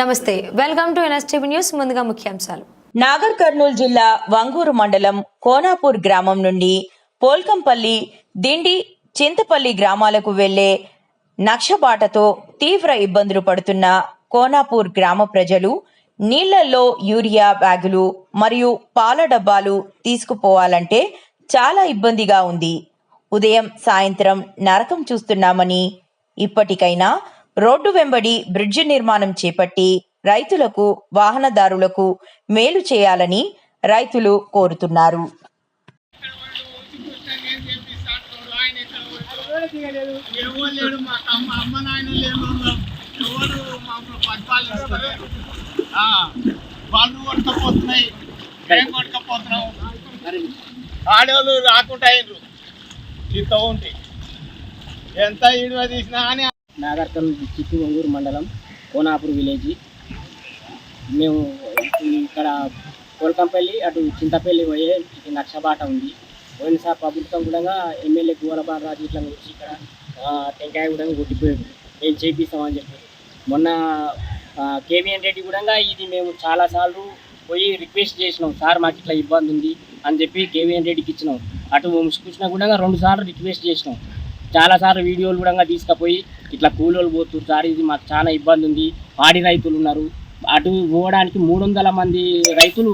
నమస్తే, welcome to NSTV news. ముందుగా ముఖ్యాంశాలు. నాగర్ కర్నూలు జిల్లా వంగూరు మండలం కోనాపూర్ గ్రామం నుండి పోల్కంపల్లి, దిండి, చింతపల్లి గ్రామాలకు వెళ్లే నక్షబాటతో తీవ్ర ఇబ్బందులు పడుతున్న కోనాపూర్ గ్రామ ప్రజలు నీళ్లలో యూరియా బ్యాగులు మరియు పాల డబ్బాలు తీసుకుపోవాలంటే చాలా ఇబ్బందిగా ఉంది. ఉదయం సాయంత్రం నరకం చూస్తున్నామని, ఇప్పటికైనా రోడ్డు వెంబడి బ్రిడ్జి నిర్మాణం చేపట్టి రైతులకు, వాహనదారులకు మేలు చేయాలని రైతులు కోరుతున్నారు. ఆడవాళ్ళు రాకుండా ఇస్తూ ఉంటాయి. ఎంత ఇడువ తీసినా కానీ నాగర్ కర్నూలు డిస్ట్రిక్ట్ వంగూరు మండలం కోనాపూర్ విలేజ్. మేము ఇక్కడ పోల్కంపల్లి అటు చింతపల్లి పోయే నక్షబాట ఉంది. పోయినసారి ప్రభుత్వం కూడా ఎమ్మెల్యే గోలబాలరాజు ఇట్లా వచ్చి ఇక్కడ టెంకాయ కూడా కొట్టిపోయాడు, మేము చేపిస్తామని చెప్పి. మొన్న కేవీఎన్ రెడ్డి కూడా ఇది మేము చాలాసార్లు పోయి రిక్వెస్ట్ చేసినాం, సార్ మాకు ఇట్లా ఇబ్బంది ఉంది అని చెప్పి కేవీఎన్ రెడ్డికి ఇచ్చినాం. అటు కృష్ణ కూడా 2 సార్లు రిక్వెస్ట్ చేసినాం. చాలాసార్లు వీడియోలు కూడా తీసుకుపోయి ఇట్లా కూలోళ్ళు పోతున్నారు సార్, ఇది మాకు చాలా ఇబ్బంది ఉంది, పాడి రైతులు ఉన్నారు, అటు పోవడానికి 300 మంది రైతులు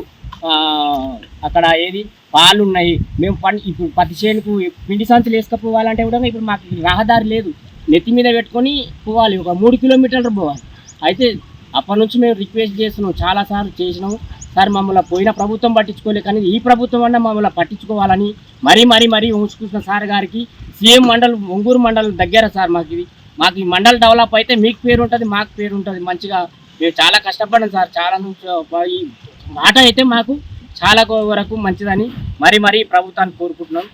అక్కడ ఏది పాలు ఉన్నాయి. మేము ఇప్పుడు పత్తి చేనుకు పిండి సంచులు వేసుకపోవాలంటే కూడా ఇప్పుడు మాకు రహదారి లేదు, నెత్తి మీద పెట్టుకొని పోవాలి, ఒక 3 కిలోమీటర్లు పోవాలి. అయితే అప్పటి నుంచి మేము రిక్వెస్ట్ చేస్తున్నాం, చాలాసార్లు చేసినాము. సార్ మమ్మల్ని పోయిన ప్రభుత్వం పట్టించుకోలే, కానీ ఈ ప్రభుత్వం అన్నా మమ్మల్ని పట్టించుకోవాలని మరీ ఉంచుకుంటున్న సార్ గారికి, సీఎం మండలం వంగూరు మండలం దగ్గర సార్ మాకు ఈ మండలం డెవలప్ అయితే మీకు పేరు ఉంటుంది, మాకు పేరు ఉంటుంది. మంచిగా మేము చాలా కష్టపడ్డాం సార్, చాలా నుంచి ఈ మాట అయితే మాకు చాలా వరకు మంచిదని మరీ ప్రభుత్వాన్ని కోరుకుంటున్నాం.